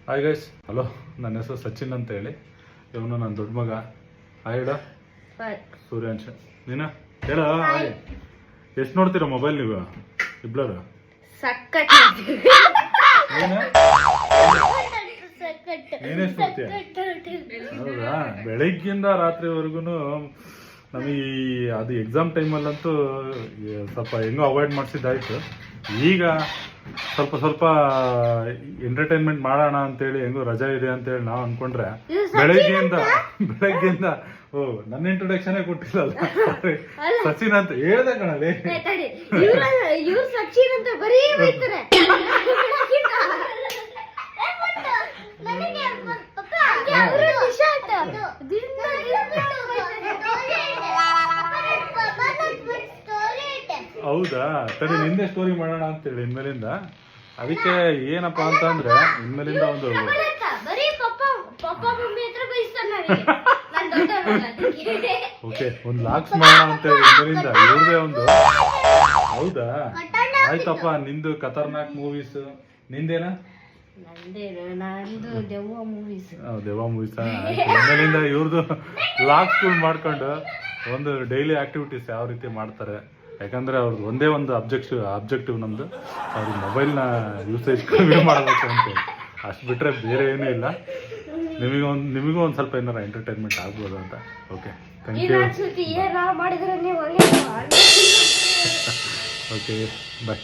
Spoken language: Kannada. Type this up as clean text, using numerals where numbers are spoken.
Hi guys, hello. ನನ್ನ ಹೆಸರು ಸಚಿನ್ ಅಂತ ಹೇಳಿ. ಇವನು ನನ್ನ ದೊಡ್ಡ ಮಗ. ಹಾಯ್ ಹೇಳ. ಸೂರ್ಯಾಂಶ. ನೀನು ಹೇಳ. ಹಾಯ್. ಎಷ್ಟು ನೋಡ್ತೀರಾ ಮೊಬೈಲ್ ನೀವು ಇಬ್ಳರು? ನೀನೆಷ್ಟು ನೋಡ್ತೀಯ? ಹೌದಾ? ಬೆಳಗ್ಗಿಂದ ರಾತ್ರಿವರೆಗೂ ನಮಗೆ ಅದು ಎಕ್ಸಾಮ್ ಟೈಮಲ್ಲಂತೂ ಸ್ವಲ್ಪ ಹೆಂಗೋ ಅವಾಯ್ಡ್ ಮಾಡಿಸಿದ್ದಾಯ್ತು. ಈಗ ಸ್ವಲ್ಪ ಎಂಟರ್ಟೈನ್ಮೆಂಟ್ ಮಾಡೋಣ ಅಂತೇಳಿ, ಹೆಂಗೋ ರಜಾ ಇದೆ ಅಂತೇಳಿ ನಾವು ಅನ್ಕೊಂಡ್ರೆ ಬೆಳಗ್ಗೆಯಿಂದ ಓ ನನ್ನ ಇಂಟ್ರೊಡಕ್ಷನ್ ಕೊಟ್ಟಿಲ್ಲ. ಸಚಿನ್ ಅಂತ ಹೇಳ್ದೆ ಕಣಲ್ಲಿ. ಹೌದಾ? ಸರಿ, ನಿಂದೆ ಸ್ಟೋರಿ ಮಾಡೋಣ ಅಂತೇಳಿ ಇನ್ಮೇಲಿಂದ. ಅದಕ್ಕೆ ಏನಪ್ಪಾ ಅಂತ ಅಂದ್ರೆ ಇನ್ಮೇಲಿಂದ ಒಂದು ಓಕೆ ಒಂದು ಲಾಕ್ಸ್ ಮಾಡೋಣ ಅಂತೇಳಿ ಇನ್ಮೇಲಿಂದ ಇವ್ರದೇ ಒಂದು. ಹೌದಾ? ಆಯ್ತಪ್ಪ. ನಿಂದು ಖತರ್ನಾಕ್ ಮೂವೀಸ್. ನಿಂದೇನಾ? ದೆವ್ವ ಮೂವೀಸ್. ಇನ್ಮೇಲಿಂದ ಇವ್ರದ್ದು ಲಾಕ್ಸ್ ಮಾಡ್ಕೊಂಡು ಒಂದು ಡೈಲಿ ಆಕ್ಟಿವಿಟೀಸ್ ಯಾವ ರೀತಿ ಮಾಡ್ತಾರೆ. ಯಾಕಂದ್ರೆ ಅವ್ರದ್ದು ಒಂದೇ ಒಂದು ಅಬ್ಜೆಕ್ಟಿವ್ ನಮ್ದು, ಅವ್ರಿಗೆ ಮೊಬೈಲ್ನ ಯೂಸೇಜ್ ಕಡಿಮೆ ಮಾಡಬೇಕು ಅಂತೇಳಿ. ಅಷ್ಟು ಬಿಟ್ಟರೆ ಬೇರೆ ಏನೂ ಇಲ್ಲ. ನಿಮಗೂ ಒಂದು ಸ್ವಲ್ಪ ಏನಾರ ಎಂಟರ್ಟೈನ್ಮೆಂಟ್ ಆಗ್ಬೋದು ಅಂತ. Okay, thank you. Okay, bye.